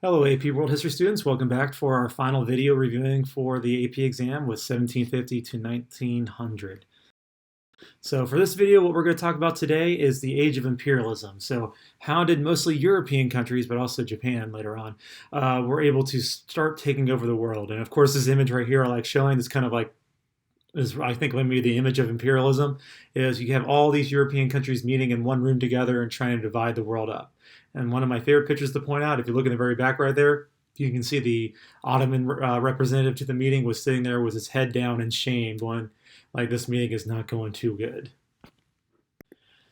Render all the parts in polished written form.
Hello AP World History students, welcome back for our final video reviewing for the AP exam with 1750 to 1900. So for this video, what we're going to talk about today is the age of imperialism. So how did mostly European countries, but also Japan later on, were able to start taking over the world? And of course this image right here, like showing this kind of like is I think maybe the image of imperialism is you have all these European countries meeting in one room together and trying to divide the world up. And one of my favorite pictures to point out, if you look in the very back right there, you can see the Ottoman representative to the meeting was sitting there with his head down in shame, going like this meeting is not going too good.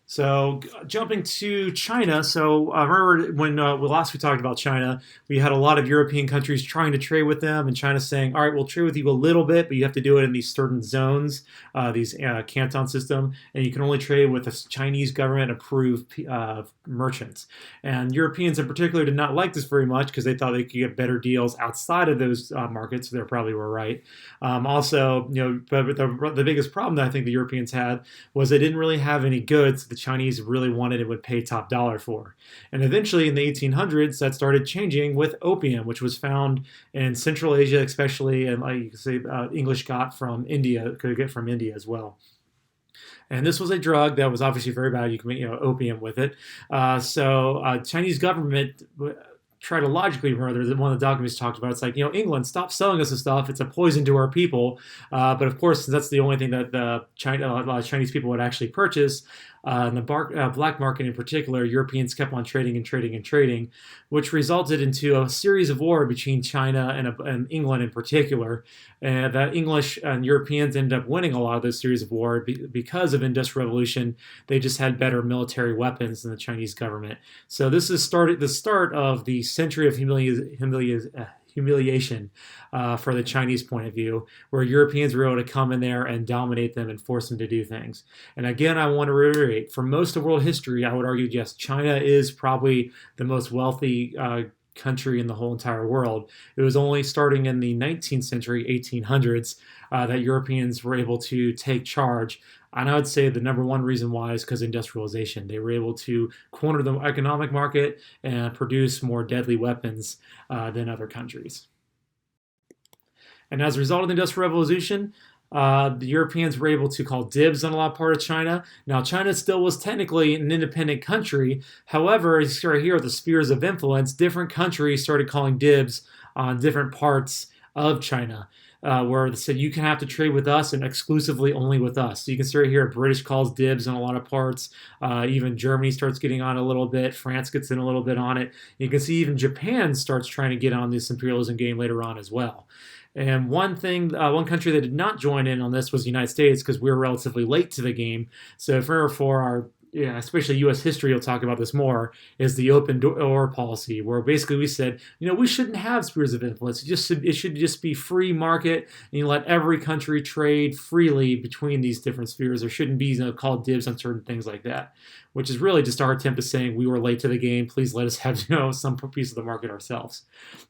So jumping to China, so remember when last we talked about China, we had a lot of European countries trying to trade with them, and China saying, all right, we'll trade with you a little bit, but you have to do it in these certain zones, these canton system, and you can only trade with a Chinese government-approved merchants. And Europeans in particular did not like this very much because they thought they could get better deals outside of those markets. They probably were right. Also, but the biggest problem that I think the Europeans had was they didn't really have any goods the Chinese really wanted and would pay top dollar for. And eventually in the 1800s, that started changing with opium, which was found in Central Asia, especially, and like you can say, English got from India, could get from India as well. And this was a drug that was obviously very bad. You can make opium with it. So Chinese government try to logically remember that one of the documents talked about. It's like, England, stop selling us this stuff. It's a poison to our people. But of course, that's the only thing that a lot of Chinese people would actually purchase. In the black market in particular, Europeans kept on trading and trading and trading, which resulted into a series of war between China and England in particular. And the English and Europeans ended up winning a lot of those series of war because of Industrial Revolution. They just had better military weapons than the Chinese government. So this is the start of the century of humiliation for the Chinese point of view, where Europeans were able to come in there and dominate them and force them to do things. And again, I want to reiterate, for most of world history, I would argue, yes, China is probably the most wealthy country in the whole entire world. It was only starting in the 19th century, 1800s, that Europeans were able to take charge. And I would say the number one reason why is because industrialization. They were able to corner the economic market and produce more deadly weapons than other countries. And as a result of the Industrial Revolution, the Europeans were able to call dibs on a lot part of China. Now, China still was technically an independent country. However, right here, the spheres of influence, different countries started calling dibs on different parts of China. Where they said you can have to trade with us and exclusively only with us. So you can see right here, British calls dibs on a lot of parts. Even Germany starts getting on a little bit. France gets in a little bit on it. You can see even Japan starts trying to get on this imperialism game later on as well. And one country that did not join in on this was the United States because we were relatively late to the game. So for our especially U.S. history, you'll talk about this more, is the open door policy, where basically we said, we shouldn't have spheres of influence. It should just be free market, and you let every country trade freely between these different spheres. There shouldn't be called dibs on certain things like that, which is really just our attempt at saying we were late to the game. Please let us have some piece of the market ourselves.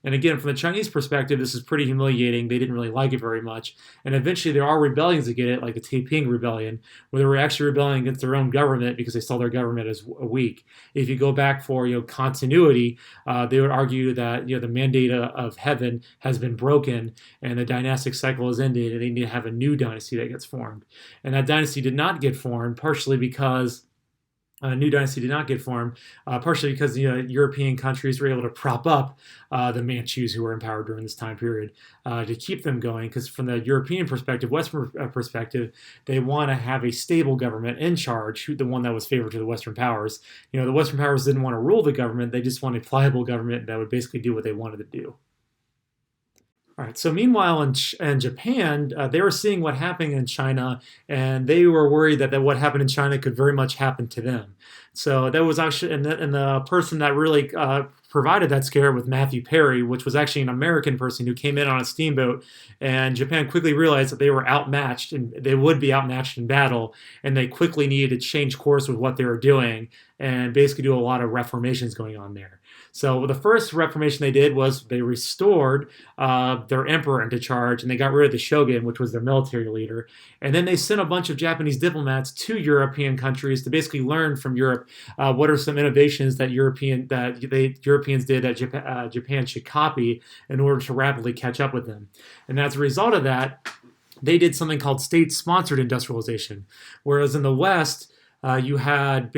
And again, from the Chinese perspective, this is pretty humiliating. They didn't really like it very much. And eventually there are rebellions that get it, like the Taiping Rebellion, where they were actually rebelling against their own government because they saw their government as weak. If you go back for continuity, they would argue that the mandate of heaven has been broken and the dynastic cycle has ended, and they need to have a new dynasty that gets formed. And that dynasty did not get formed, partially because a new dynasty did not get formed, partially because European countries were able to prop up the Manchus who were in power during this time period to keep them going. Because from the European perspective, Western perspective, they want to have a stable government in charge, the one that was favored to the Western powers. The Western powers didn't want to rule the government; they just wanted a pliable government that would basically do what they wanted to do. All right. So meanwhile, in Japan, they were seeing what happened in China, and they were worried that what happened in China could very much happen to them. So that was actually, and the person that really provided that scare with Matthew Perry, which was actually an American person who came in on a steamboat, and Japan quickly realized that they were outmatched, and they would be outmatched in battle, and they quickly needed to change course with what they were doing, and basically do a lot of reformations going on there. So the first reformation they did was they restored their emperor into charge, and they got rid of the shogun, which was their military leader. And then they sent a bunch of Japanese diplomats to European countries to basically learn from Europe what are some innovations that Europeans did that Japan should copy in order to rapidly catch up with them. And as a result of that, they did something called state-sponsored industrialization, whereas in the West, you had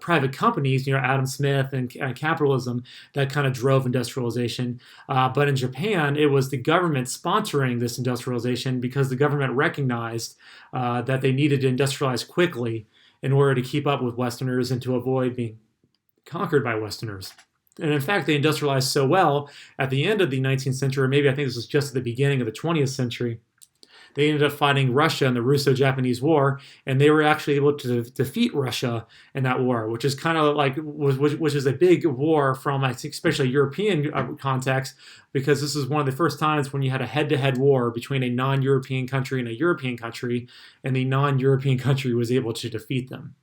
private companies, Adam Smith and capitalism that kind of drove industrialization. But in Japan, it was the government sponsoring this industrialization because the government recognized that they needed to industrialize quickly in order to keep up with Westerners and to avoid being conquered by Westerners. And in fact, they industrialized so well at the end of the 19th century, or maybe I think this was just at the beginning of the 20th century, they ended up fighting Russia in the Russo-Japanese War, and they were actually able to defeat Russia in that war, which is kind of like which is a big war from, I think, especially European context, because this is one of the first times when you had a head-to-head war between a non-European country and a European country, and the non-European country was able to defeat them.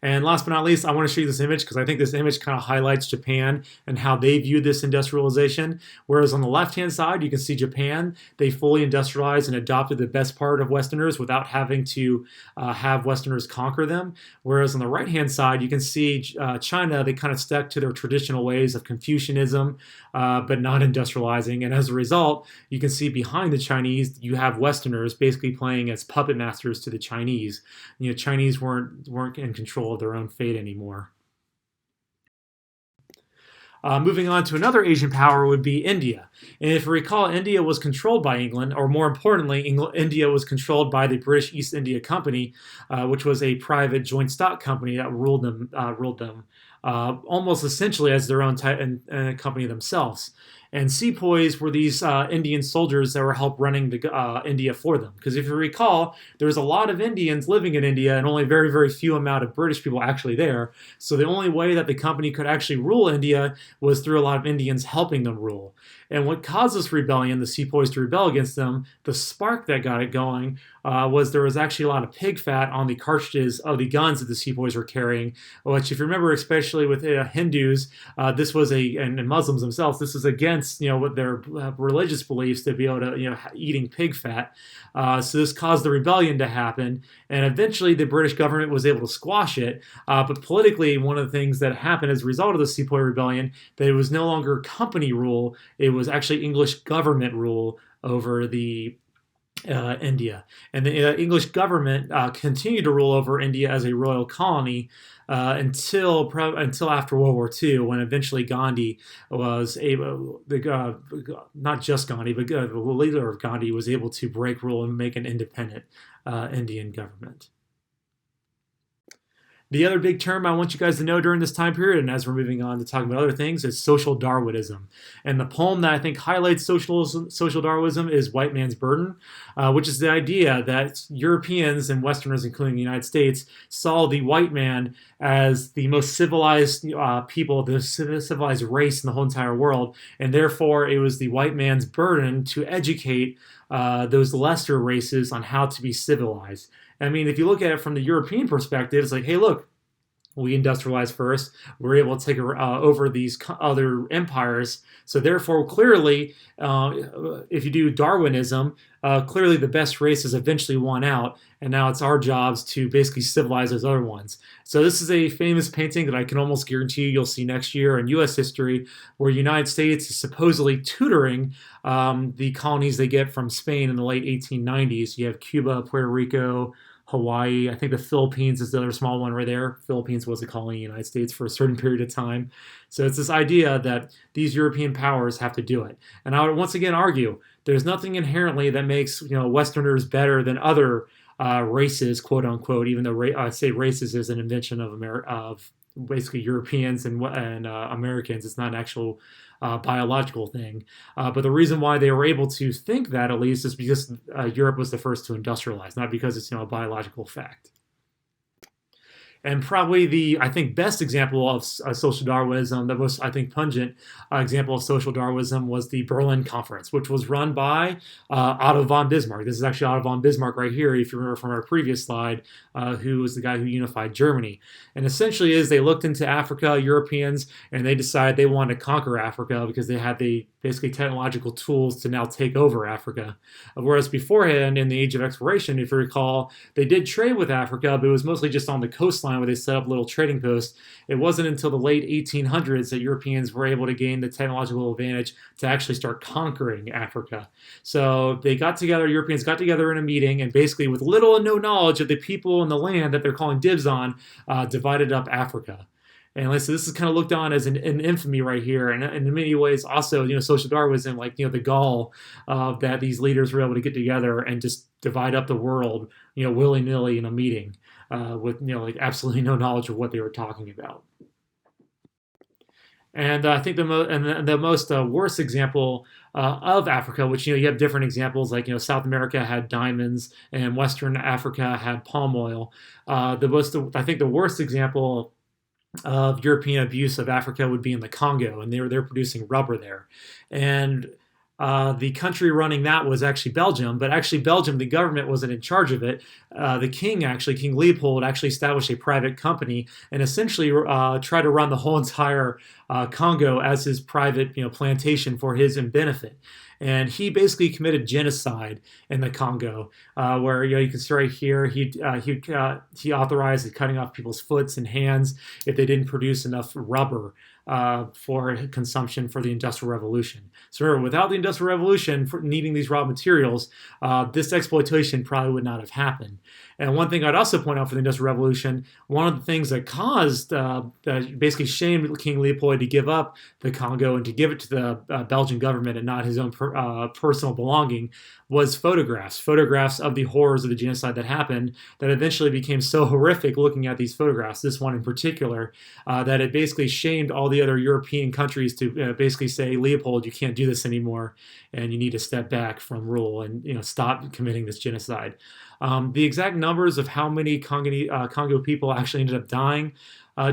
And last but not least, I want to show you this image because I think this image kind of highlights Japan and how they viewed this industrialization. Whereas on the left-hand side, you can see Japan. They fully industrialized and adopted the best part of Westerners without having to have Westerners conquer them. Whereas on the right-hand side, you can see China. They kind of stuck to their traditional ways of Confucianism, but not industrializing. And as a result, you can see behind the Chinese, you have Westerners basically playing as puppet masters to the Chinese. Chinese weren't in control of their own fate anymore. Moving on to another Asian power would be India. And if you recall, India was controlled by England, or more importantly, India was controlled by the British East India Company, which was a private joint stock company that ruled them almost essentially as their own company themselves. And sepoys were these Indian soldiers that were help running India for them. Because if you recall, there was a lot of Indians living in India and only very, very few amount of British people actually there. So the only way that the company could actually rule India was through a lot of Indians helping them rule. And what caused this rebellion, the sepoys to rebel against them, the spark that got it going, was there was actually a lot of pig fat on the cartridges of the guns that the sepoys were carrying, which if you remember, especially with Hindus, this was and Muslims themselves, this is against, what their religious beliefs to be able to, eating pig fat. So this caused the rebellion to happen, and eventually the British government was able to squash it. But politically, one of the things that happened as a result of the Sepoy Rebellion, that it was no longer company rule, it was actually English government rule over the India. And the English government continued to rule over India as a royal colony until after World War II, when eventually Gandhi was able, not just Gandhi, but the leader of Gandhi was able to break rule and make an independent Indian government. The other big term I want you guys to know during this time period, and as we're moving on to talk about other things, is social Darwinism. And the poem that I think highlights social Darwinism is White Man's Burden, which is the idea that Europeans and Westerners, including the United States, saw the white man as the most civilized people, the civilized race in the whole entire world, and therefore it was the white man's burden to educate those lesser races on how to be civilized. I mean, if you look at it from the European perspective, it's like, hey, look, we industrialized first. We're able to take over these other empires. So therefore, clearly, if you do Darwinism, clearly the best races eventually won out. And now it's our jobs to basically civilize those other ones. So this is a famous painting that I can almost guarantee you'll see next year in U.S. history, where the United States is supposedly tutoring the colonies they get from Spain in the late 1890s. You have Cuba, Puerto Rico, Hawaii. I think the Philippines is the other small one right there. Philippines was a colony in the United States for a certain period of time. So it's this idea that these European powers have to do it. And I would once again argue there's nothing inherently that makes Westerners better than other races, quote unquote, even though I'd say races is an invention of basically Europeans and Americans. It's not an actual biological thing. But the reason why they were able to think that, at least, is because Europe was the first to industrialize, not because it's a biological fact. And probably the, I think, best example of social Darwinism, the most, I think, pungent example of social Darwinism was the Berlin Conference, which was run by Otto von Bismarck. This is actually Otto von Bismarck right here, if you remember from our previous slide, who was the guy who unified Germany. And essentially is they looked into Africa, Europeans, and they decided they wanted to conquer Africa because they had the basically technological tools to now take over Africa. Whereas beforehand, in the Age of Exploration, if you recall, they did trade with Africa, but it was mostly just on the coastline where they set up little trading posts. It wasn't until the late 1800s that Europeans were able to gain the technological advantage to actually start conquering Africa. So they got together, Europeans got together in a meeting, and basically with little and no knowledge of the people and the land that they're calling dibs on, divided up Africa. And so this is kind of looked on as an infamy right here, and in many ways also, social Darwinism, like the gall that these leaders were able to get together and just divide up the world, willy nilly in a meeting with like absolutely no knowledge of what they were talking about. And I think the most worst example of Africa, which you have different examples, like South America had diamonds and Western Africa had palm oil. I think the worst example of European abuse of Africa would be in the Congo, and they're producing rubber there, and the country running that was actually Belgium, but actually Belgium, the government wasn't in charge of it. The king, actually, King Leopold, actually established a private company and essentially tried to run the whole entire Congo as his private plantation for his own benefit. And he basically committed genocide in the Congo, where you can see right here he authorized the cutting off people's foots and hands if they didn't produce enough rubber for consumption for the Industrial Revolution. So remember, without the Industrial Revolution, for needing these raw materials, this exploitation probably would not have happened. And one thing I'd also point out for the Industrial Revolution, one of the things that caused, that basically shamed King Leopold to give up the Congo and to give it to the Belgian government and not his own personal belonging, was photographs of the horrors of the genocide that happened, that eventually became so horrific looking at these photographs, this one in particular, that it basically shamed all the other European countries to basically say, Leopold, you can't do this anymore, and you need to step back from rule and stop committing this genocide. The exact numbers of how many Congo people actually ended up dying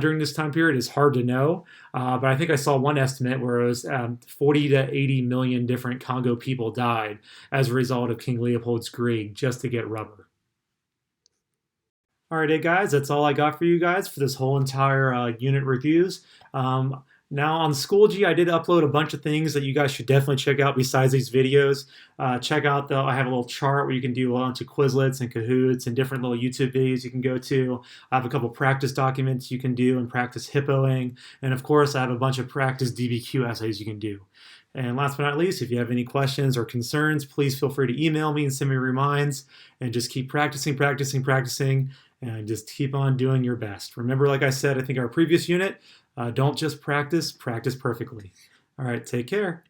during this time period is hard to know, but I think I saw one estimate where it was 40 to 80 million different Congo people died as a result of King Leopold's greed just to get rubber. All right, hey guys, that's all I got for you guys for this whole entire unit reviews. Now on Schoology, I did upload a bunch of things that you guys should definitely check out besides these videos. Check out I have a little chart where you can do a bunch of Quizlets and Kahoots and different little YouTube videos you can go to. I have a couple practice documents you can do and practice hippoing. And of course, I have a bunch of practice DBQ essays you can do. And last but not least, if you have any questions or concerns, please feel free to email me and send me reminds. And just keep practicing, and just keep on doing your best. Remember, like I said, I think our previous unit, don't just practice, practice perfectly. All right, take care.